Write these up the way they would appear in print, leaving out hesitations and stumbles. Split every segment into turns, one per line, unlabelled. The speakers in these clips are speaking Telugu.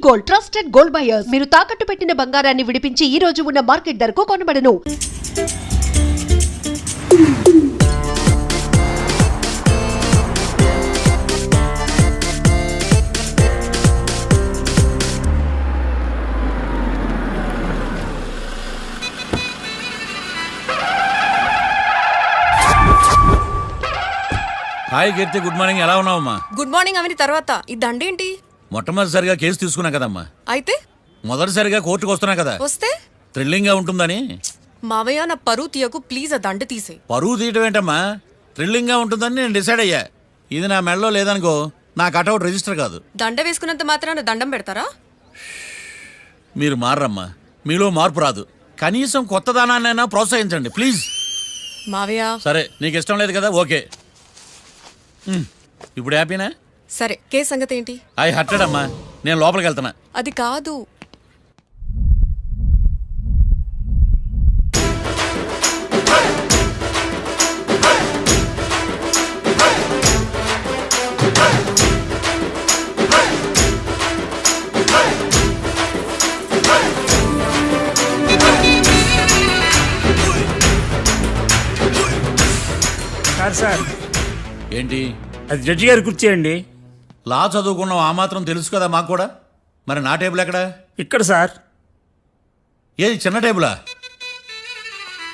Gold, trusted gold buyers. మీరు తాకట్టు పెట్టిన బంగారాన్ని విడిపించి ఈ రోజు ఉన్న మార్కెట్ ధరకు కొనబడను.
హాయ్ కీర్తి, గుడ్ మార్నింగ్. ఎలా ఉన్నావమ్మా?
గుడ్ మార్నింగ్ అవని తర్వాత ఈ దండేంటి?
మొట్టమొదటిసారిగా కేసు తీసుకున్నా కదమ్మా.
అయితే
మొదటిసారిగా కోర్టుకు వస్తున్నా కదా,
వస్తే
థ్రిల్లింగ్ గా ఉంటుందని.
మావయ్య నా పరువు తీయకు ప్లీజ్, ఆ దండ తీసే.
పరువు తీయటం ఏంటమ్మా, థ్రిల్లింగ్ గా ఉంటుందని నేను డిసైడ్ అయ్యా. ఇది నా మెడలో లేదనుకో, నా కటౌట్ రిజిస్టర్ కాదు.
దండ వేసుకున్నంత మాత్రాన దండం పెడతారా?
మీరు మారమ్మా, మీలో మార్పు రాదు. కనీసం కొత్త దానాన్నైనా ప్రోత్సహించండి ప్లీజ్.
మావయ్య
సరే, నీకు ఇష్టం లేదు కదా, ఓకే. ఇప్పుడు హ్యాపీనా?
సరే, కేసు సంగతి ఏంటి?
ఐ హర్టెడ్ అమ్మా, నేను లోపలికి వెళ్తున్నా.
అది కాదు.
సార్
ఏంటి?
అది జడ్జి గారి కుర్చీ అండి.
లా చదువుకున్నావు, ఆ మాత్రం తెలుసు కదా మాకు కూడా. మరి నా టేబుల్ ఎక్కడ?
ఇక్కడ సార్.
ఏది, చిన్న టేబులా?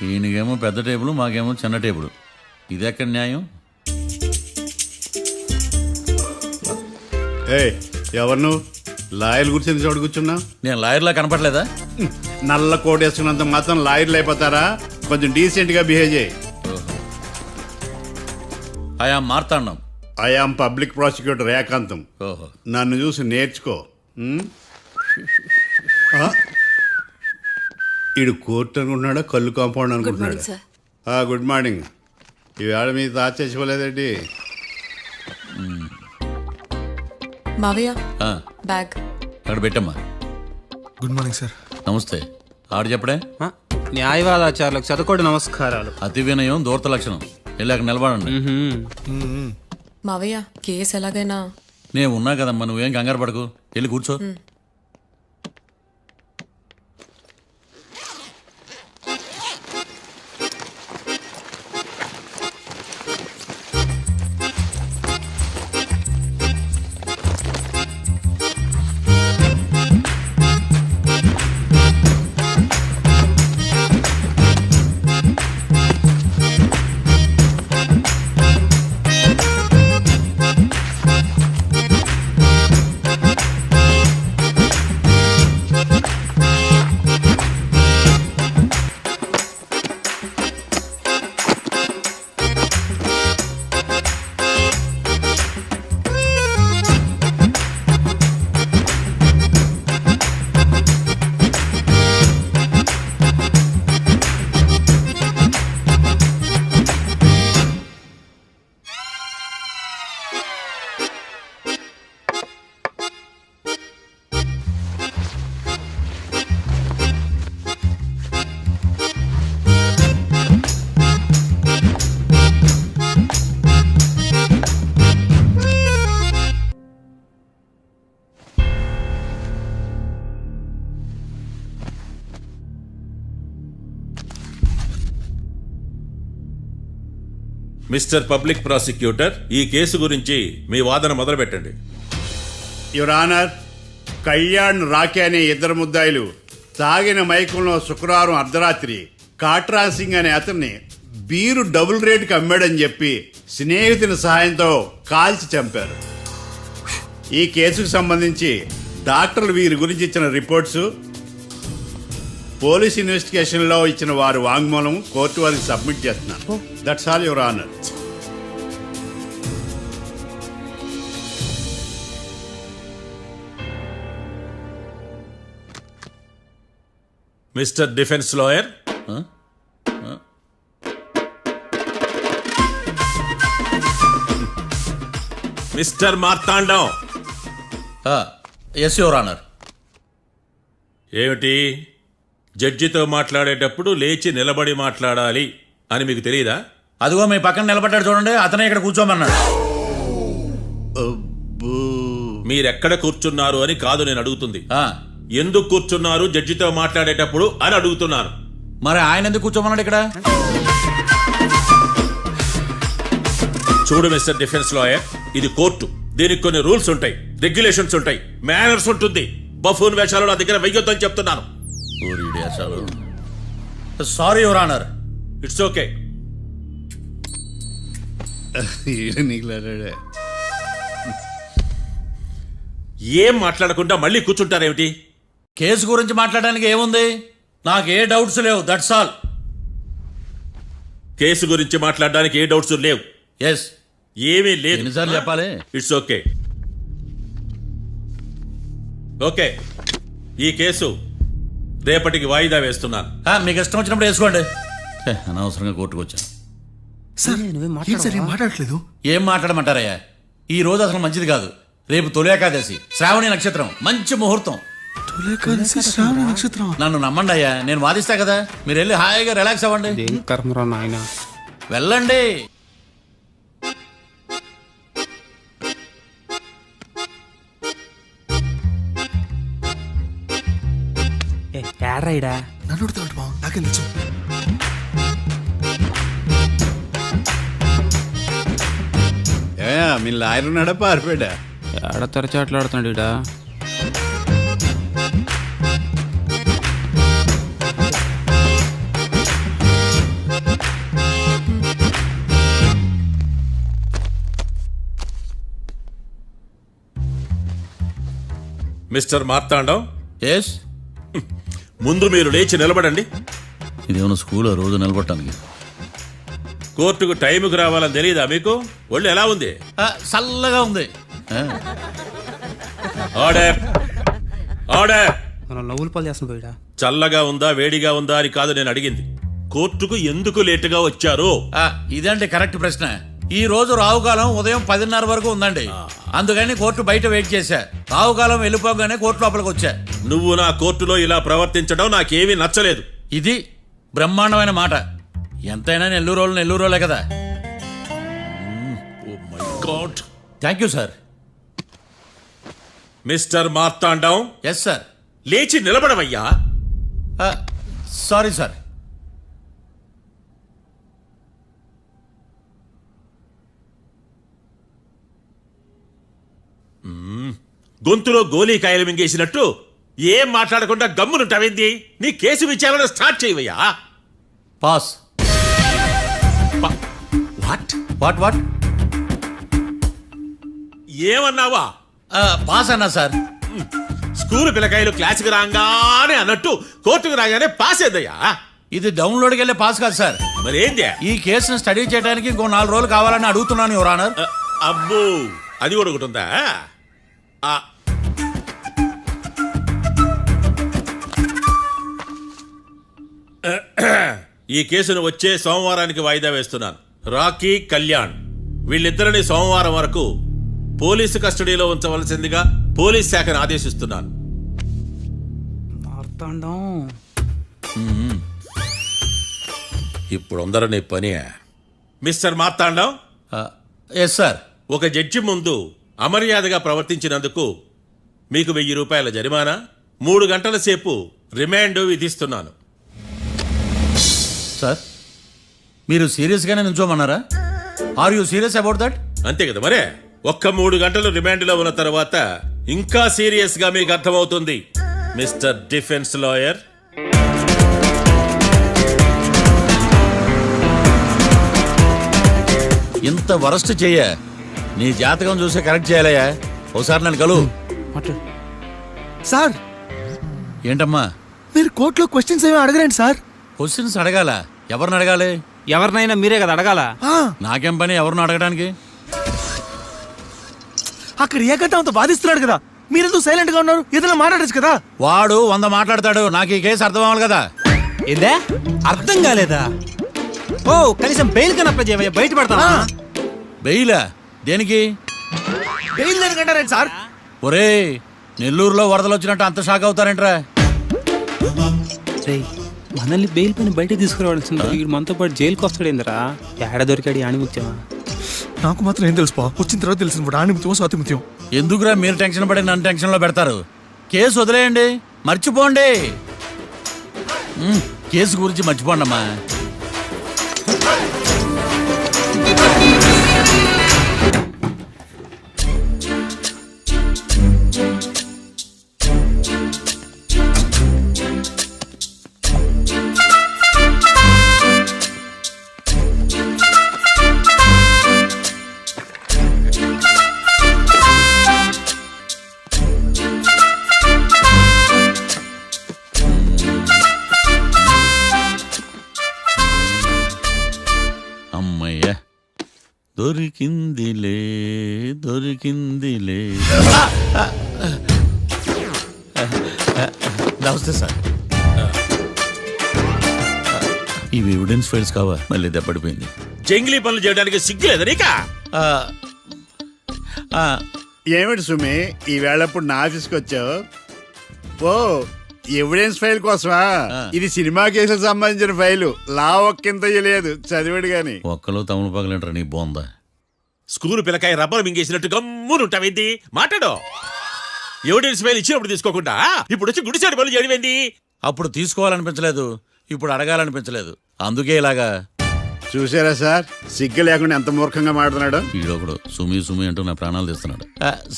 ఈయనకేమో పెద్ద టేబుల్, మాకేమో చిన్న టేబుల్. ఇది ఎక్కడ న్యాయం?
ఎవరు నువ్వు? లాయర్లు కూర్చొని చోటు కూర్చున్నావు?
నేను లాయర్లా కనపడలేదా?
నల్ల కోట్ వేసుకున్నంత మాత్రం లాయర్లు అయిపోతారా? కొంచెం డీసెంట్గా బిహేవ్ చేయి.
ఆయా మార్తాండం.
ఐఆమ్ పబ్లిక్ ప్రాసిక్యూటర్ ఏకాంతం.
ఓహో,
నన్ను చూసి నేర్చుకో. ఈడు కోర్టు అనుకుంటున్నాడా, కళ్ళు కాంపౌండ్ అనుకుంటున్నాడా? Good morning. ఈవేళ మీ తాత చచ్చిపోలేదండి.
మావయ్య
ఆ,
బ్యాగ్
అక్కడ పెట్టమ్మా.
Good morning sir.
నమస్తే. ఆడు చెప్పడే.
న్యాయవాదాచారులకు చదువుకోండి నమస్కారాలు.
అతి వినయం దూరత లక్షణం. వెళ్ళి అక్కడ నిలబడండి.
మావయ్య కేసు ఎలాగైనా.
నేను ఉన్నా కదమ్మా, నువ్వేం కంగారు పడకు. వెళ్ళి కూర్చో.
మిస్టర్ పబ్లిక్ ప్రాసిక్యూటర్, ఈ కేసు గురించి మీ వాదన మొదలు పెట్టండి.
యువర్ ఆనర్, కళ్యాణ్ రాకే అనే ఇద్దరు ముద్దాయిలు తాగిన మైకంలో శుక్రవారం అర్ధరాత్రి కాట్రా సింగ్ అనే అతన్ని బీరు డబుల్ రేటుకి అమ్మాడని చెప్పి స్నేహితుని సహాయంతో కాల్చి చంపారు. ఈ కేసుకు సంబంధించి డాక్టర్లు వీరి గురించి ఇచ్చిన రిపోర్ట్స్, పోలీస్ ఇన్వెస్టిగేషన్లో ఇచ్చిన వారి వాంగ్మూలం కోర్టు వారికి సబ్మిట్ చేస్తున్నాను. That's all your honour.
Mister defence lawyer, mister Martandam.
Yes your honour.
ఏమిటి, జడ్జితో మాట్లాడేటప్పుడు లేచి నిలబడి మాట్లాడాలి అని మీకు తెలియదా?
అదిగో మీ పక్కన నిలబడ్డాడు చూడండి, అతనే ఇక్కడ కూర్చోమన్నాడు.
అబ్బో,
మీరెక్కడ కూర్చున్నారు అని కాదు నేను అడుగుతుంది,
ఆ,
ఎందుకు కూర్చున్నారు జడ్జితో మాట్లాడేటప్పుడు అని అడుగుతున్నాను.
మరి ఆయన ఎందుకు కూర్చోమన్నాడు ఇక్కడ?
చూడు మిస్టర్ డిఫెన్స్ లాయర్, ఇది కోర్టు. దీనికి కొన్ని రూల్స్ ఉంటాయి, రెగ్యులేషన్స్ ఉంటాయి, మేనర్స్ ఉంటుంది. బఫూన్ వేషాలు నా దగ్గర వెయ్యొద్దని చెప్తున్నాను.
Sorry your honour.
It's okay. ఏం మాట్లాడకుండా మళ్ళీ కూర్చుంటారేమిటి?
కేసు గురించి మాట్లాడడానికి ఏముంది? నాకు ఏ డౌట్స్ లేవు, దట్స్ ఆల్.
కేసు గురించి మాట్లాడడానికి ఏ డౌట్స్ లేవు?
ఎస్.
ఏమీ లేదు.
ఎన్నిసార్లు చెప్పాలి?
It's okay. ఓకే, ఈ కేసు రేపటికి వాయిదా వేస్తున్నాను.
మీకు ఇష్టం వచ్చినప్పుడు వేసుకోండి. అనవసరంగా కోర్టుకు వచ్చాను.
సార్ ఏం సార్ ఏం మాట్లాడట్లేదు?
ఏం మాట్లాడమంటారయ్యా? ఈ రోజు అసలు మంచిది కాదు. రేపు తొలి ఏకాదశి, శ్రావణి నక్షత్రం, మంచి ముహూర్తం.
తొలేకాదశి శ్రావణ నక్షత్రం.
నన్ను నమ్మండి అయ్యా, నేను వాదిస్తా కదా. మీరు వెళ్ళి హాయిగా రిలాక్స్ అవ్వండి. వెళ్ళండి.
నన్ను అడుగుతాడు బావ, నాకేం తెలుసు?
మీ లాయర్ ఉన్నాడా పారిపోయాడా?
ఆడ తెరచాట్లాడుతున్నాడు ఇడా.
Mister Martandam,
yes.
ముందు మీరు లేచి నిలబడండి.
ఇదేమన్నా స్కూల్ రోజు నిలబడటానికి?
కోర్టుకు టైంకి రావాలని తెలియదా మీకు? ఒళ్ళు ఎలా ఉంది?
చల్లగా ఉంది.
Order, order.
మనం నవ్వులు పాలు చేస్తాం పోయిడా.
చల్లగా ఉందా వేడిగా ఉందా అని కాదు నేను అడిగింది. కోర్టుకు ఎందుకు లేటుగా వచ్చారు?
ఇదండి కరెక్ట్ ప్రశ్న. ఈ రోజు రావుకాలం ఉదయం 10:30 వరకు ఉందండి. అందుకని కోర్టు బయట వెయిట్ చేశా. రావుకాలం వెళ్ళిపోగానే కోర్టు లోపలికి వచ్చా.
నువ్వు నా కోర్టులో ఇలా ప్రవర్తించడం నాకేమీ నచ్చలేదు.
ఇది బ్రహ్మాండమైన మాట. ఎంతైనా నెల్లూరోలే కదా.
Oh my god.
Thank you sir.
Mister Martandam,
yes sir.
లేచి నిలబడవయ్యా.
Sorry sir.
గొంతులో గోలీకాయలు మింగేసినట్టు ఏం మాట్లాడకుండా గమ్మునుంటావేంది? నీ కేసు విచారణ స్టార్ట్ చేయవయ్యా.
పాస్.
What
what what?
ఏమన్నావా?
పాస్ అన్నా సార్.
స్కూల్ పిల్లకాయలు క్లాసుకి రాగానే అన్నట్టు కోర్టుకు రాగానే పాస్ ఏదయ్యా?
ఇది డౌన్లోడ్కి వెళ్ళే పాస్ కాదు సార్.
మరేంది?
ఈ కేసును స్టడీ చేయడానికి ఇంకో 4 రోజులు కావాలని అడుగుతున్నాను యువర్ ఆనర్.
అబ్బో, అది కూడా ఒకటి ఉందా? ఈ కేసును వచ్చే సోమవారానికి వాయిదా వేస్తున్నాను. రాకీ, కళ్యాణ్ వీళ్ళిద్దరిని సోమవారం వరకు పోలీసు కస్టడీలో ఉంచవలసిందిగా పోలీస్ శాఖను ఆదేశిస్తున్నాను. ఇప్పుడు అందరూ నీ పని. Mister Martandam,
yes sir.
ఒక జడ్జి ముందు అమర్యాదగా ప్రవర్తించినందుకు మీకు 1000 రూపాయల జరిమానా, 3 గంటల సేపు రిమాండ్ విధిస్తున్నాను.
సార్, మీరు సీరియస్గానే నిల్చోమన్నారా? Are you serious about that?
అంతే కదా మరే. ఒక్క 3 గంటలు రిమాండ్లో ఉన్న తర్వాత ఇంకా సీరియస్ గా మీకు అర్థమవుతుంది. మిస్టర్ డిఫెన్స్ లాయర్,
ఇంత వరస్ట్ చెయ్య నీ జాతకం చూసి కరెక్ట్ చేయాలయ్యా. ఒకసారి నన్ను కలువు.
సార్,
ఏంటమ్మా?
మీరు కోర్టులో క్వశ్చన్స్ ఏమీ అడగరండి సార్.
క్వశ్చన్స్ అడగాల? ఎవరిని అడగాలి?
ఎవరినైనా మీరే కదా అడగాల.
నాకేం పని ఎవరిని అడగడానికి?
అక్కడ ఏకతాంతో బాధిస్తున్నాడు కదా, మీరెందుకు సైలెంట్ గా ఉన్నారు? ఏదైనా మాట్లాడచ్చు కదా.
వాడు 100 మాట్లాడతాడు. నాకు ఈ కేసు అర్థం అవ్వాలి కదా.
ఏందే అర్థం కాలేదా? ఓ, కనీసం బెయిల్ కన్నా అప్లై చేయవయ్యా, బయట పడతావా?
బెయిలా? దేనికి?
బెయిల్ దేనికంటారండి సార్?
ఒరే, నెల్లూరులో వరదలు వచ్చినట్టు అంత షాక్ అవుతారేంట్రా?
మనల్ని బెయిల్ పైన బయట తీసుకురావాల్సింది. మనతో పాటు జైలుకి వస్తాడేందిరా? ఏడ దొరికాడు ఆణిముత్యమా?
నాకు మాత్రం ఏం తెలుసు బా, వచ్చిన తర్వాత తెలిసిన రాణిమిత్యం స్వాతిమిత్యం.
ఎందుకురా మీరు టెన్షన్ పడి నన్ను టెన్షన్లో పెడతారు? కేసు వదిలేయండి, మర్చిపోండి. కేసు గురించి మర్చిపోండి అమ్మా. అమ్మయ్య, దొరికిందిలే దొరికిందిలే. నమస్తే సార్. ఇవి ఎవిడెన్స్ ఫైల్స్ కావా? మళ్ళీ దెబ్బడిపోయింది.
జంగిలీ పనులు చేయడానికి సిగ్గులేదు నీకా?
ఏమిటి సుమి ఈ వేళప్పుడు నా ఆఫీస్కి వచ్చావు? ఓ ఎవిడెన్స్ ఫైల్ కోసమా? ఇది సినిమా కేసులకు సంబంధించిన ఫైలు. లా ఒక్కింత లేదు, చదివాడు గాని.
ఒక్కలో తమను పగలంటారా నీ బోందా?
School పిల్లకాయ rubber మింగేసినట్టు గమ్మునుంటావేంది? మాట్లాడు. ఎవిడెన్స్ ఫైల్ ఇచ్చినప్పుడు తీసుకోకుండా ఇప్పుడు వచ్చి గుడిసాడు పనులు చేయడమేంది?
అప్పుడు తీసుకోవాలనిపించలేదు, ఇప్పుడు అడగాలనిపించలేదు, అందుకే ఇలాగా.
చూసారా సార్, సిగ్గు లేకుండా ఎంత మూర్ఖంగా మాట్లాడుతున్నాడు.
ఈడొకడు సుమి సుమి అంటూ నా ప్రాణాలు తీస్తున్నాడు.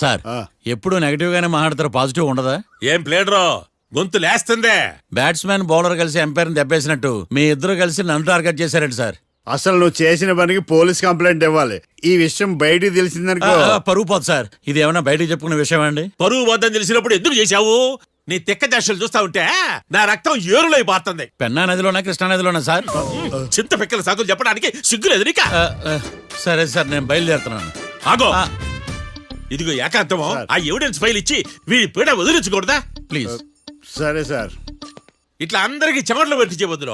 సార్,
ఆ.
ఎప్పుడు నెగటివ్ గానే మాట్లాడతారు, పాజిటివ్ ఉండదా?
ఏం ప్లేడరో గొంతు లేస్తుందే.
బ్యాట్స్మెన్ బౌలర్ కలిసి ఎంపైర్ దెబ్బేసినట్టు మీ ఇద్దరు కలిసి నన్ను టార్గెట్ చేశారండి సార్.
అసలు నువ్వు చేసిన పనికి పోలీస్ కంప్లైంట్ ఇవ్వాలి. ఈ విషయం బయటికి తెలిసిందనుకో
పరువు పోదు సార్. ఇది ఏమన్నా బయటికి చెప్పుకునే విషయం అండి?
పరువు వద్దని తెలిసినప్పుడు ఎందుకు చేశావు? నీ తెక్క దశలు చూస్తా ఉంటే నా రక్తం ఏరులై పారుతుంది.
పెన్నా నదిలోనా కృష్ణా నదిలోనా సార్?
చింత పిక్కల సాకులు చెప్పడానికి సిగ్గులేదు నీకా?
సరే సార్, నేను బయలుదేరుతున్నాను.
ఆగో,
ఆ.
ఇదిగో ఏకాంతమో ఆ ఎవిడెన్స్ ఫైల్ ఇచ్చి వీడి పీడ వదిలించకూడదా?
ప్లీజ్.
సరే సార్.
ఇట్లా అందరికి చెమటలు పెట్టించే బదులు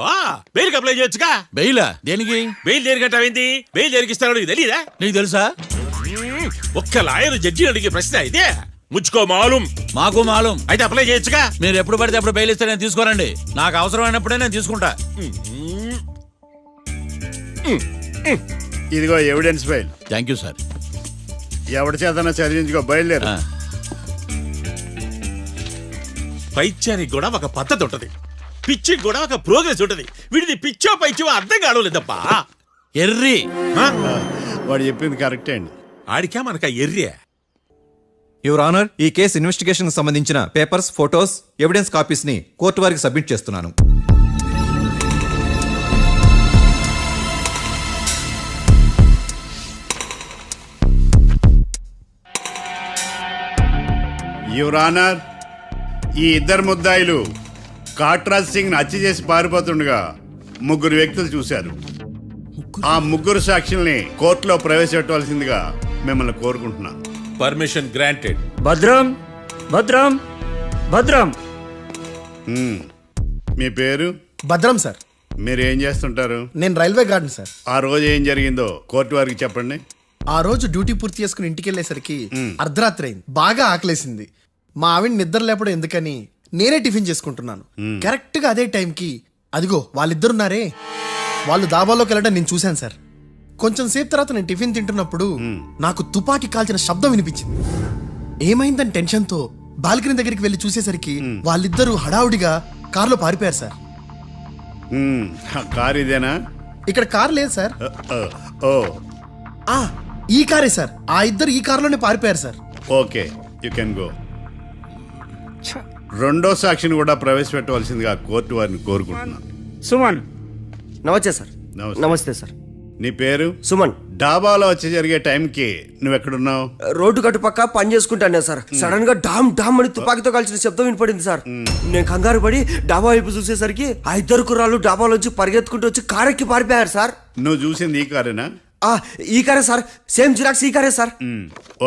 బెయిల్కి అప్లై చేయొచ్చుగా.
బెయిలా? దేనికి?
బెయిల్ దేనికంటావేంది? బెయిల్ దేనికిస్తారో నీకు తెలియదా?
నీకు తెలుసా?
ఒక్క లాయర్ జడ్జి అడిగే ప్రశ్న అయితే ముచ్చుకో మాలూం.
మాకు మాలూం.
అయితే అప్లై చేయొచ్చుగా.
మీరు ఎప్పుడు పడితే అప్పుడు బెయిల్ ఇస్తే నేను తీసుకోరండి. నాకు అవసరమైనప్పుడే నేను తీసుకుంటా.
ఇదిగో evidence file.
Thank you sir.
ఎవరి చేతనా చదివించుకో, బయలుదేరు.
పైత్యానికి కూడా ఒక పద్ధతి ఉంటది, పిచ్చికి కూడా ఒక ప్రోగ్రెస్ ఉంటది. వీడిది పిచ్చో పైచో అర్థం కావలేదప్పా.
ఎర్రి.
వాడు చెప్పింది కరెక్టే అండి.
ఆడికా మనక ఎర్రే.
యువర్ ఆనర్, ఈ కేసు ఇన్వెస్టిగేషన్ సంబంధించిన పేపర్స్, ఫోటోస్, ఎవిడెన్స్ కాపీస్ ని కోర్టు వారికి సబ్మిట్ చేస్తున్నాను.
యువర్ ఆనర్, ఈ ఇద్దరు ముద్దాయిలు కాట్రాజ్ సింగ్ హత్య చేసి పారిపోతుండగా ముగ్గురు వ్యక్తులు చూశారు. ఆ ముగ్గురు సాక్షుల్ని కోర్టులో ప్రవేశపెట్టవలసిందిగా మిమ్మల్ని కోరుకుంటున్నాను.
Permission granted.
భద్రం భద్రం భద్రం.
మీ పేరు?
భద్రం సార్.
మీరు ఏం చేస్తుంటారు?
నేను రైల్వే గార్డెన్ సార్.
ఆ రోజు ఏం జరిగిందో కోర్టు వారికి చెప్పండి.
ఆ రోజు డ్యూటీ పూర్తి చేసుకుని ఇంటికి వెళ్ళేసరికి అర్ధరాత్రి అయింది. బాగా ఆకలేసింది. మా ఆవిడ నిద్ర లేపడం ఎందుకని నేనే టిఫిన్ చేసుకుంటున్నాను. కరెక్ట్ గా అదే టైంకి అదిగో వాళ్ళిద్దరున్నారే, వాళ్ళు దాబాలోకి వెళ్ళడం నేను చూశాను సార్. కొంచెం సేపు తర్వాత నేను టిఫిన్ తింటున్నప్పుడు నాకు తుపాకీ కాల్చిన శబ్దం వినిపించింది. ఏమైందని టెన్షన్తో బాల్కనీ దగ్గరికి వెళ్ళి చూసేసరికి వాళ్ళిద్దరూ హడావుడిగా కారులో పారిపోయారు సార్.
కారు ఇదేనా?
ఇక్కడ కారు లేదు సార్.
ఓ
ఈ కారే సార్. ఆ ఇద్దరు ఈ కారులోనే పారిపోయారు sir.
Okay, you can go. రెండో సాక్షిని కూడా ప్రవేశపెట్టవలసిందిగా కోర్టు వారిని కోరుకుంటున్నాను.
సుమన్. నమస్తే సార్.
నమస్తే.
నమస్తే సార్.
నీ పేరు?
సుమన్.
డాబాలో వచ్చి జరిగే టైంకి నువ్వెక్కడున్నావు?
రోడ్డు కట్టు పక్క పని చేసుకుంటాను సార్. సడన్ గా డామ్ డామ్ అని తుపాకీతో కాల్చిన శబ్దం వినపడింది సార్. నేను కంగారు పడి డాబా వైపు చూసేసరికి ఆ ఇద్దరు కుర్రాళ్ళు డాబాలోంచి పరిగెత్తుకుంటూ వచ్చి కారెక్కి పారిపోయారు సార్.
నువ్వు చూసింది ఈ కారేనా?
ఈ కారే సార్. సేమ్ జిరాక్స్ ఈ కారే sir.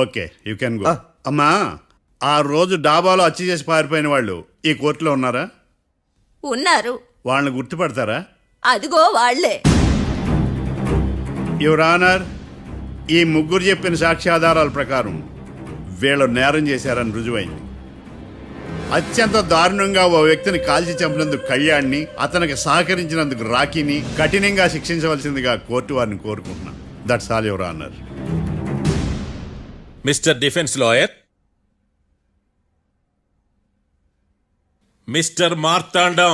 Okay, you can go. అమ్మా, ఆ రోజు డాబాలో హత్య చేసి పారిపోయిన వాళ్ళు ఈ కోర్టులో ఉన్నారా?
ఉన్నారు.
వాళ్ళని గుర్తుపడతారా?
అదిగో వాళ్లే.
యువర్ ఆనర్, ఈ ముగ్గురు చెప్పిన సాక్ష్యాధారాల ప్రకారం వీళ్ళు నేరం చేశారని రుజువైంది. అత్యంత దారుణంగా ఓ వ్యక్తిని కాల్చి చంపినందుకు కళ్యాణ్ని, అతనికి సహకరించినందుకు రాకీని కఠినంగా శిక్షించవలసిందిగా కోర్టు వారిని కోరుకుంటున్నాను. That's all your honour.
Mister defence lawyer, mister Martandam,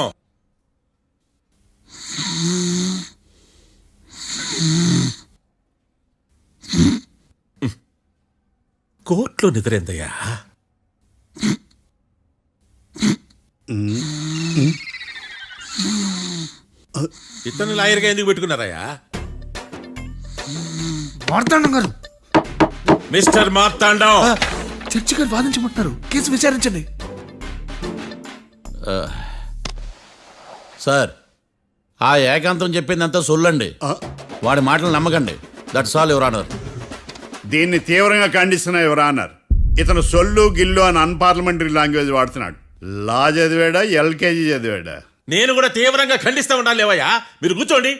కోర్టులో నిద్రేందయ్యా? ఇతను లాయర్గా ఎందుకు పెట్టుకున్నారయ్యా?
మార్తాండం గారు,
మిస్టర్ మార్తాండం,
చర్చి గారు వాదించమంటున్నారు, కేసు విచారించండి.
సార్, ఆ ఏకాంతం చెప్పిందంతా సొల్లండి. వాడి మాటలు నమ్మకండి. That's all your honour.
దీన్ని తీవ్రంగా ఖండిస్తున్నా యువర్ ఆనర్. ఇతను సొల్లు గిల్లు అని అన్పార్లమెంటరీ లాంగ్వేజ్ వాడుతున్నాడు. లా చదివాడా, ఎల్కేజీ చదివాడా?
నేను కూడా తీవ్రంగా ఖండిస్తా ఉండాలి లేవయ్యా. మీరు కూర్చోండి.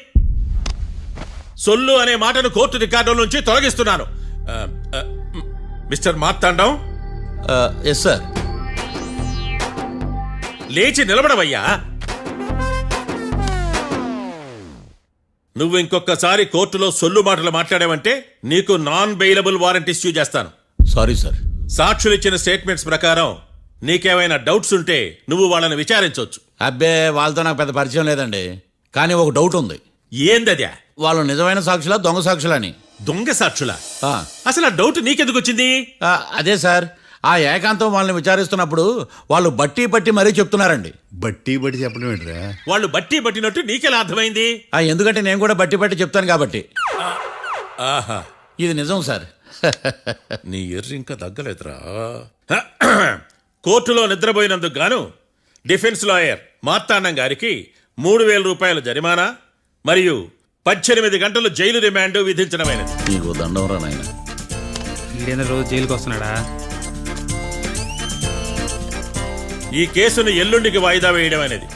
సొల్లు అనే మాటను కోర్టు రికార్డుల నుంచి తొలగిస్తున్నాను. Mister Martandam,
yes sir.
లేచి నిలబడవయ్యా. నువ్వు ఇంకొకసారి కోర్టులో సొల్లు మాటలు మాట్లాడావంటే నీకు నాన్ బెయిలబుల్ వారెంట్ ఇష్యూ చేస్తాను.
Sorry sir.
సాక్షులు ఇచ్చిన స్టేట్మెంట్స్ ప్రకారం నీకేమైనా డౌట్స్ ఉంటే నువ్వు వాళ్ళని విచారించవచ్చు.
అబ్బే, వాళ్ళతో నాకు పెద్ద పరిచయం లేదండి. కానీ ఒక డౌట్ ఉంది.
ఏందద్యా?
వాళ్ళు నిజమైన సాక్షులా, దొంగ సాక్షులని?
దొంగ సాక్షులా?
ఆ,
అసలు ఆ డౌట్ నీకెందుకు వచ్చింది?
అదే సార్, ఆ ఏకాంతం వాళ్ళని విచారిస్తున్నప్పుడు వాళ్ళు బట్టి పట్టి మరీ చెప్తున్నారండి.
బట్టి బట్టి చెప్పడం ఏంట్రా?
వాళ్ళు బట్టి పట్టినట్టు నీకెలా అర్థమైంది?
ఎందుకంటే నేను కూడా బట్టి పట్టి చెప్తాను కాబట్టి.
ఆహా,
ఇది నిజం సార్.
నీ ఎర్రి ఇంకా తగ్గలేదురా. కోర్టులో నిద్రపోయినందుకు గాను డిఫెన్స్ లాయర్ మార్తాండం గారికి 3,000 రూపాయల జరిమానా మరియు 18 గంటలు జైలు రిమాండ్ విధించడమైనది.
నీకు దండం రా నాయన.
ఈడేనా రోజు జైలుకి వస్తున్నాడా?
ఈ కేసును ఎల్లుండికి వాయిదా వేయడం అనేది.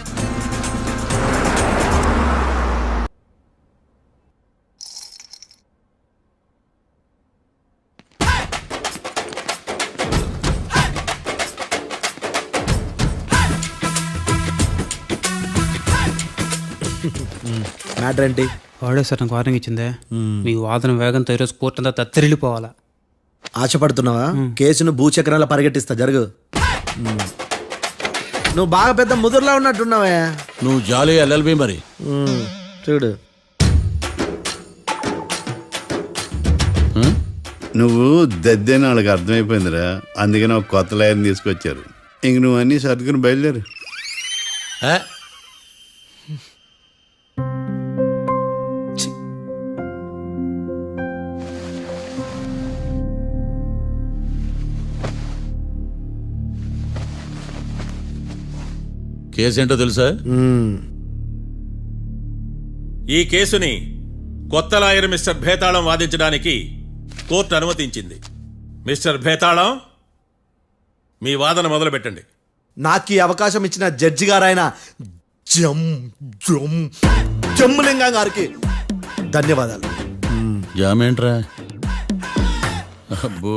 మ్యాటర్ ఏంటి?
వాడే సార్ నాకు వార్నింగ్ ఇచ్చిందే. మీ వాదన వేగంతో ఈరోజు కోర్టు అంతా తత్తరిల్లిపోవాలా.
ఆశపడుతున్నావా? కేసును భూచక్రాల పరిగెట్టిస్తా, జరుగు. నువ్వు బాగా పెద్ద ముదురులా ఉన్నట్టున్నావే.
నువ్వు జాలి ఎల్ఎల్బి మరి.
చూడు,
నువ్వు దద్దేని వాళ్ళకి అర్థమైపోయిందిరా. అందుకని ఒక కొత్త లాయర్ని తీసుకొచ్చారు. ఇంక నువ్వు అన్నీ సర్దుకుని బయలుదేరు.
కేసు ఏంటో తెలుసా?
ఈ కేసుని కొత్త లాయర్ మిస్టర్ భేతాళం వాదించడానికి కోర్టు అనుమతించింది. మిస్టర్ భేతాళం, మీ వాదన మొదలు పెట్టండి.
నాకు ఈ అవకాశం ఇచ్చిన జడ్జి గారైన జమ్ములింగం గారికి ధన్యవాదాలు.
జామేంట్రా? అబ్బో,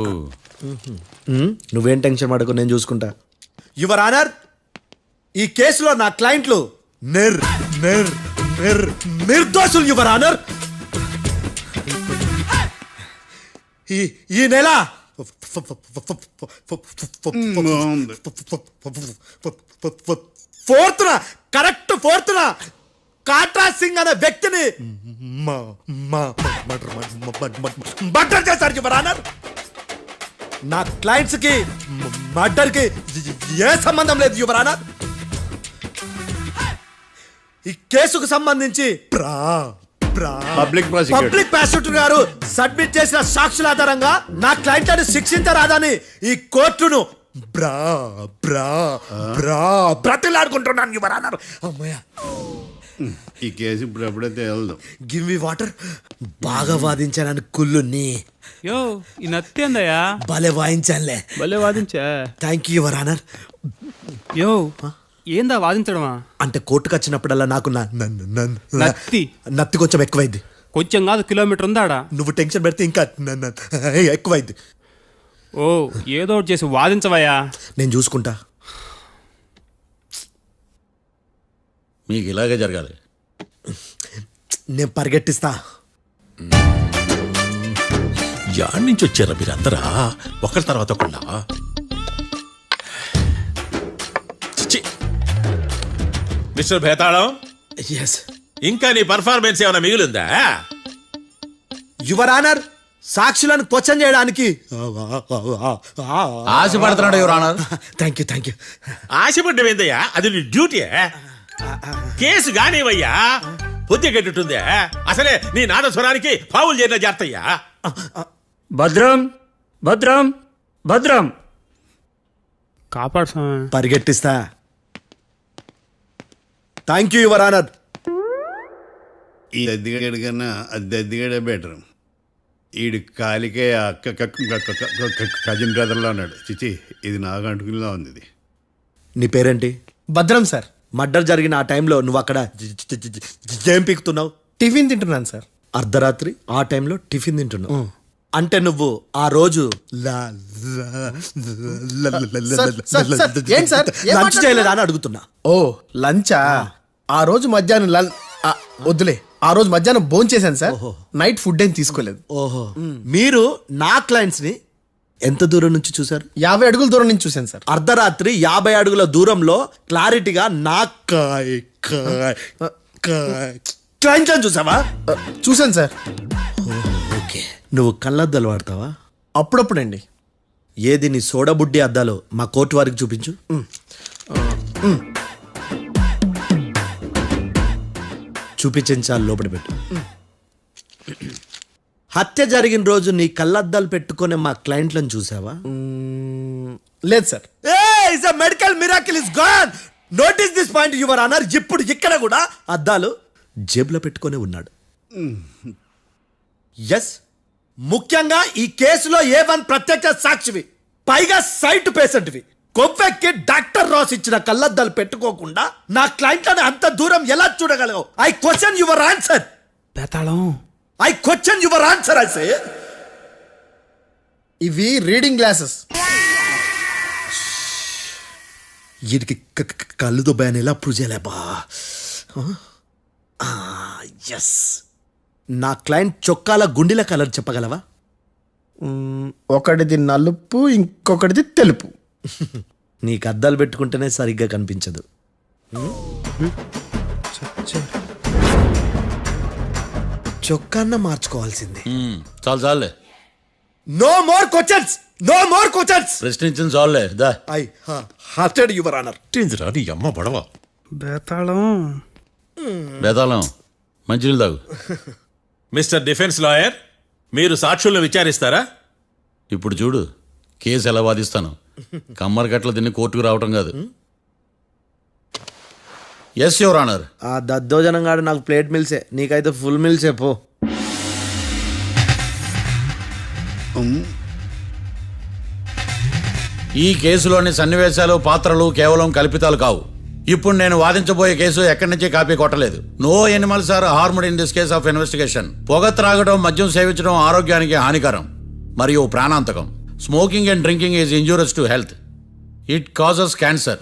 నువ్వేం టెన్షన్ పడకు, నేను చూసుకుంటా. యువర్ ఆనర్, ఈ కేసులో నా క్లయింట్లు నిర్దోషులు యువర్ ఆనర్. ఈ నెల ఫోర్త్న కాట్రా సింగ్ అనే వ్యక్తిని మర్డర్ చేశారు యువర్ ఆనర్. నా క్లయింట్స్ కి మర్డర్ కి ఏ సంబంధం లేదు యువర్ ఆనర్. ఈ కేసుకు సంబంధించి
పబ్లిక్
ప్రాసిక్యూటర్ గారు సబ్మిట్ చేసిన సాక్షుల ఆధారంగా నా క్లయింట్లను శిక్షించరాదని ఈ కోర్టును బ్రతిలాడుకుంటున్నాను యువర్ ఆనర్. అమ్మయ్య,
ఈ కేసు ఇప్పుడు ఎప్పుడైతే వెళ్దాం.
Give me water. బాగా వాదించానని కుళ్ళుని.
యో, ఈ నత్తేందయ్యా?
భలే వాయించానులే.
భలే వాదించా.
Thank you your honour.
యో, ఏందా వాదించడమా?
అంటే కోర్టుకు వచ్చినప్పుడల్లా నాకు నత్తి కొంచెం ఎక్కువైంది.
కొంచెం కాదు, కిలోమీటర్ ఉందాడా.
నువ్వు టెన్షన్ పెడితే ఇంకా ఎక్కువైంది.
ఓ, ఏదో ఒకటి చేసి వాదించవయ్యా.
నేను చూసుకుంటా.
మీకు ఇలాగే జరగాలి.
నేను పరిగెట్టిస్తా.
యాడ్ నుంచి వచ్చారా మీరందరా ఒకరి తర్వాత ఒకళ్ళ మిస్టర్ భేతాళం
ఎస్
ఇంకా నీ పర్ఫార్మెన్స్ ఏమైనా మిగిలిందా
యువర్ ఆనర్ సాక్షులను క్వశ్చన్ చేయడానికి
ఆశపడుతున్నాడు యువర్ ఆనర్.
థ్యాంక్ యూ
ఆశపడ్డం ఏందయ్యా అది నీ డ్యూటీ కేసు గానివయ్యా పొద్దు కట్టుందే అసలే నీ నాదస్వరానికి పావులు చేరిన జాతయ్యా
భద్రం భద్రం భద్రం
కాపాడు స్వామి.
పరిగెట్టిస్తా థ్యాంక్ యూ యువర్ ఆనర్.
ఈ దద్దిగడ కన్నా అది దద్దిగడే బెటర్. ఈడు కాలికే కజిన్ బ్రదర్లో ఉన్నాడు. చిచి ఇది నాకు అంటుకునిలా ఉంది. ఇది
నీ పేరేంటి? భద్రం సార్. మర్డర్ జరిగిన ఆ టైంలో నువ్వు అక్కడ ఏం పీకుతున్నావు? టిఫిన్ తింటున్నాను సార్. అర్ధరాత్రి ఆ టైంలో టిఫిన్ తింటున్నావు అంటే నువ్వు ఆ రోజు లంచ్ చేయలేదా అని అడుగుతున్నా. ఓ లంచా? ఆ రోజు మధ్యాహ్నం వద్దులే, ఆ రోజు మధ్యాహ్నం భోజనం చేశాను సార్. నైట్ ఫుడ్ ఏం తీసుకోలేదు. ఓహో, మీరు నా క్లయింట్స్ ని ఎంత దూరం నుంచి చూసారు? 50 అడుగుల దూరం నుంచి చూశాను సార్. అర్ధరాత్రి 50 అడుగుల దూరంలో క్లారిటీగా నా క్లయింట్స్ అని చూసావా? చూశాను సార్. ఓకే, నువ్వు కళ్ళద్దాలు వాడతావా? అప్పుడప్పుడండి. ఏది నీ సోడబుడ్డి అద్దాలు మా కోర్టు వారికి చూపించు. చూపించండి చాలు, లోపల పెట్టు. హత్య జరిగిన రోజు నీ కళ్ళద్దాలు పెట్టుకునే మా క్లయింట్లను చూసావా? లేదు sir. Medical miracle is gone. Notice this point your honour. ఇప్పుడు ఇక్కడ కూడా అద్దాలు జేబులో పెట్టుకొని ఉన్నాడు. ఎస్, ముఖ్యంగా ఈ కేసులో A1 ప్రత్యక్ష సాక్షివి, పైగా సైట్ పేషెంట్వి. కొవ్వెక్కి డాక్టర్ రాస్ ఇచ్చిన కళ్ళద్దాలు పెట్టుకోకుండా నా క్లయింట్లను అంత దూరం ఎలా చూడగలవు? I question your answer.
బేతాళం.
I question your answer. I say ఇవి రీడింగ్ గ్లాసెస్. వీడికి కళ్ళుతో భయాన్ని ఎలా ప్రూవ్ చేయలేబా? ఎస్, నా క్లయింట్ చొక్కాల గుండెల కలర్ చెప్పగలవా? ఒకటిది నలుపు, ఇంకొకటిది తెలుపు. నీకు అద్దాలు పెట్టుకుంటేనే సరిగ్గా కనిపించదు. చొక్కాన్న మార్చుకోవాల్సింది.
చాలు చాలులే,
no more questions, no more questions.
ప్రశ్నించిన చాలులే. దా
ఐ హార్టెడ్ యువర్ ఆనర్.
నీ అమ్మ పడవ
బేతాళం.
బేతాళం మంచినీళ్ళు తాగు.
మిస్టర్ డిఫెన్స్ లాయర్, మీరు సాక్షులను విచారిస్తారా?
ఇప్పుడు చూడు కేసు ఎలా వాదిస్తాను. కమ్మరి గట్ల తిని కోర్టుకు రావటం కాదు. Yes your honour.
ఆ దద్దోజనం గాడు నాకు ప్లేట్ మిల్సే, నీకైతే ఫుల్ మిల్సే పో.
ఈ కేసులోని సన్నివేశాలు, పాత్రలు కేవలం కల్పితాలు కావు. ఇప్పుడు నేను వాదించబోయే కేసు ఎక్కడి నుంచి కాపీ కొట్టలేదు. No animals are harmed in this case of investigation. పొగ త్రాగడం, మద్యం సేవించడం ఆరోగ్యానికి హానికరం మరియు ప్రాణాంతకం. Smoking and drinking is injurious to health. It causes cancer.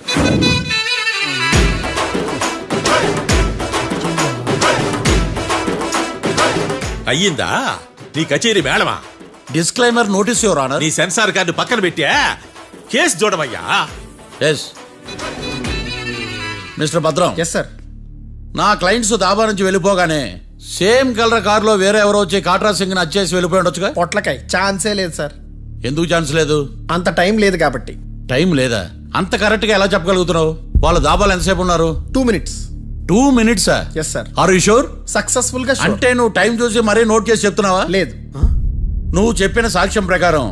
అయ్యిందా నీ కచేరీ మేడమా?
Disclaimer notice your honour.
నీ సెన్సార్ కార్డు పక్కన పెట్టా కేసు చూడమయ్యా.
Yes mister Bhadram.
Yes sir.
నా క్లయింట్స్ దాబా నుంచి వెళ్ళిపోగానే సేమ్ కలర్ కారులో వేరే ఎవరో వచ్చి కాట్రా సింగ్ ని వచ్చేసి వెళ్ళిపోయి ఉండొచ్చుగా.
పొట్లకాయ ఛాన్సే లేదు సార్.
ఎందుకు ఛాన్స్ లేదు?
అంత టైం లేదు కాబట్టి.
టైం లేదా? అంత కరెక్ట్ గా ఎలా చెప్పగలుగుతున్నావు? వాళ్ళు దాబాలు ఎంతసేపు ఉన్నారు?
2 minutes.
2 minutes?
Yes sir.
Are you sure?
Successful గా sure.
అంటే నువ్వు టైం చూసి మరీ నోట్ చేసి చెప్తున్నావా?
లేదు.
నువ్వు చెప్పిన సాక్ష్యం ప్రకారం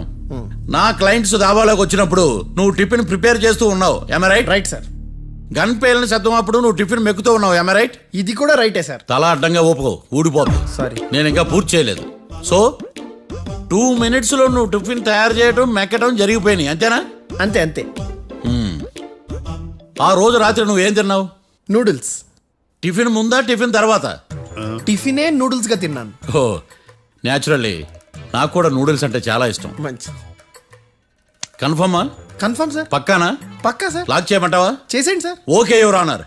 నా క్లయింట్స్ దాబాలోకి వచ్చినప్పుడు నువ్వు టిఫిన్ ప్రిపేర్ చేస్తూ ఉన్నావు. ఎమ రైట్?
Right sir.
గన్ పేలిన శబ్దం అప్పుడు నువ్వు టిఫిన్ మెక్కుతూ ఉన్నావు. ఎమ రైట్?
ఇది కూడా రైటే సార్.
తల అడ్డంగా ఊపుకో, ఊడిపోతుంది.
సారీ,
నేను ఇంకా పూర్తి చేయలేదు. సో 2 minutes లో నువ్వు టిఫిన్ తయారు చేయడం, మెక్కడం జరిగిపోయినాయి, అంతేనా?
అంతే అంతే.
ఆ రోజు రాత్రి నువ్వేం తిన్నావు?
నూడిల్స్.
టిఫిన్ ముందా, టిఫిన్ తర్వాత?
టిఫినే నూడిల్స్ గా తిన్నాను.
ఓ న్యాచురల్లీ నాకు కూడా నూడిల్స్ అంటే చాలా ఇష్టం.
మంచి.
కన్ఫర్మా?
Confirm sir.
పక్కానా?
పక్కా సార్.
లాక్ చేయమంటావా?
చేసేయండి sir.
Okay your honour.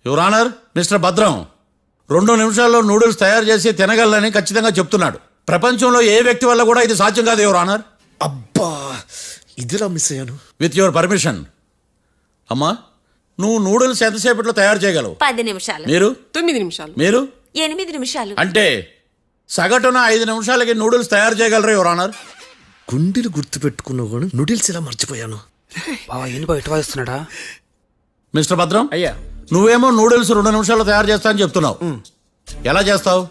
Your honour, mister Bhadram 2 నిమిషాల్లో నూడిల్స్ తయారు చేసి తినగలనని ఖచ్చితంగా చెప్తున్నాడు. ప్రపంచంలో ఏ వ్యక్తి వల్ల కూడా ఇది సాధ్యం కాదు యువర్ ఆనర్.
అబ్బా ఇదిలా మిస్ అయ్యాను.
With your permission. అమ్మా, నువ్వు నూడిల్స్ ఎంతసేపట్లో తయారు చేయగలవు?
10 నిమిషాలు.
మీరు
9 నిమిషాలు.
మీరు
8 నిమిషాలు.
అంటే సగటున 5 నిమిషాలకి నూడిల్స్ తయారు చేయగలరు యువర్ ఆనర్.
గుండెలు గుర్తు పెట్టుకున్నావు కానీ నూడిల్స్ ఇలా మర్చిపోయాను.
బావా ఏంటి బావ ఇటు వాయిస్తున్నాడా?
మిస్టర్ భద్రం,
అయ్యా
నువ్వేమో నూడిల్స్ 2 నిమిషాల్లో తయారు చేస్తా అని చెప్తున్నావు. ఎలా చేస్తావు?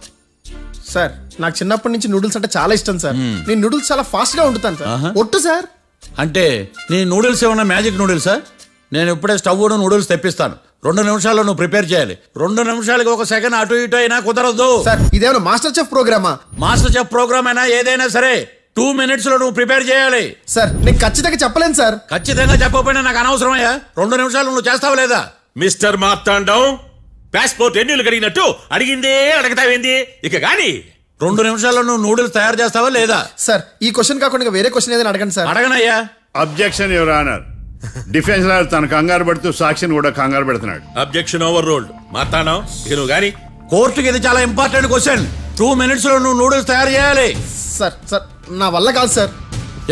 సార్ నాకు చిన్నప్పటి నుంచి నూడిల్స్ అంటే చాలా ఇష్టం సార్. నేను నూడిల్స్ చాలా ఫాస్ట్ గా వండుతాను సార్. ఒట్టు సార్.
అంటే నీ నూడిల్స్ ఏమన్నా మ్యాజిక్ నూడిల్సా? నేను ఇప్పుడే స్టవ్ నూడిల్స్ తెప్పిస్తాను. 2 నిమిషాల్లో నువ్వు ప్రిపేర్ చేయాలి. 2 నిమిషాలకి 1 సెకండ్ అటు ఇటు అయినా కుదరదు.
సార్ ఇదేమైనా మాస్టర్ చెఫ్ ప్రోగ్రామా?
మాస్టర్ చెఫ్ ప్రోగ్రామ్ అయినా ఏదైనా సరే 2 minutes లో నువ్వు ప్రిపేర్ చేయాలి.
సార్ నేను ఖచ్చితంగా చెప్పలేను సార్.
ఖచ్చితంగా చెప్పకపోయినా నాకు అనవసరమయ్యా. 2 నిమిషాలు నువ్వు చేస్తావు లేదా?
మిస్టర్ మార్తాండం, పాస్పోర్ట్ ఎన్నిలు కడిగినట్టు అడిగిందే అడగతావేంది? ఇక గాని
2 నిమిషాల్లో నువ్వు నూడిల్స్ తయారు చేస్తావా లేదా?
సార్ ఈ క్వశ్చన్ కాకుండా ఇంకా వేరే క్వశ్చన్ ఏదైనా అడగండి సార్.
అడగనయ్యా.
Objection your honour. Defence lawyer తన కంగారు పడుతూ సాక్షిని కూడా కంగారు పెడుతున్నాడు.
Objection over ruled. మార్తాండం, ఇక నువ్వు గాని.
కోర్టుకి ఇది చాలా ఇంపార్టెంట్ క్వశ్చన్. 2 minutes లో నువ్వు నూడిల్స్ తయారు చేయాలి.
సార్ సార్ నా వల్ల కాదు సార్.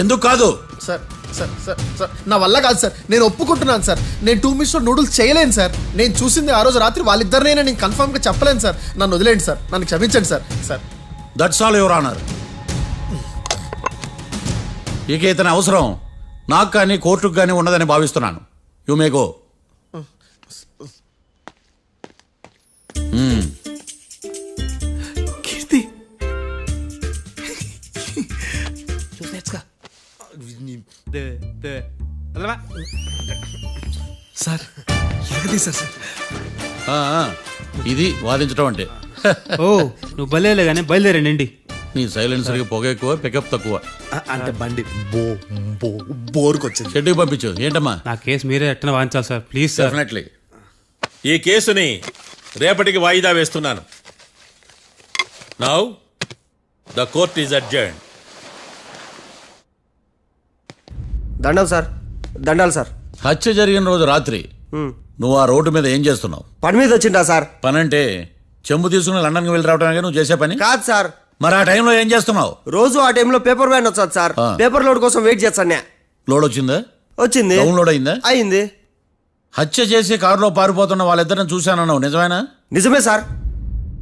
ఎందుకు కాదు?
సార్ సార్ సార్ సార్ నా వల్ల కాదు సార్. నేను ఒప్పుకుంటున్నాను సార్. నేను 2 minutes లో నూడిల్స్ చేయలేను సార్. నేను చూసింది ఆ రోజు రాత్రి వాళ్ళిద్దరినైనా నేను కన్ఫర్మ్ గా చెప్పలేను సార్. నన్ను వదిలేండి సార్. నన్ను క్షమించండి sir. Sir
that's all your honour. ఇక ఇతని అవసరం నాకు కానీ కోర్టుకు కానీ ఉన్నదని భావిస్తున్నాను. You may go.
Keerthi sir ఎగది సార్.
ఇది వాదించడం అంటే.
ఓ నువ్వు బయలుదేరలే కానీ బయలుదేరండి.
నీ సైలెన్సర్కి పొగ ఎక్కువ, పికప్ తక్కువ.
అంటే బండి బోర్కి వచ్చింది.
షెడ్యూల్ పంపించు. ఏంటమ్మా?
నా కేసు మీరే ఎట్టన వాయించాలి సార్ ప్లీజ్ సార్.
డెఫినెట్లీ.
ఈ కేసుని రేపటికి వాయిదా వేస్తున్నాను. Now the court is adjourned.
దండం సార్. దండాలు సార్.
హత్య జరిగిన రోజు రాత్రి నువ్వు ఆ రోడ్డు మీద ఏం చేస్తున్నావు?
పని మీద వచ్చిందా సార్?
పని అంటే చెంబు తీసుకుని లండన్కి వెళ్ళి రావడానికి నువ్వు చేసే పని
కాదు సార్.
మరి ఆ టైంలో ఏం చేస్తున్నావు?
రోజు ఆ టైంలో పేపర్ వ్యాన్ వచ్చాది సార్. పేపర్ లోడ్ కోసం వెయిట్ చేస్తాను.
లోడ్ వచ్చిందా?
వచ్చింది.
డౌన్లోడ్ అయిందా?
అయింది.
హత్య చేసి కారులో పారిపోతున్న వాళ్ళిద్దరిని చూశానన్నావు, నిజమేనా?
నిజమే సార్.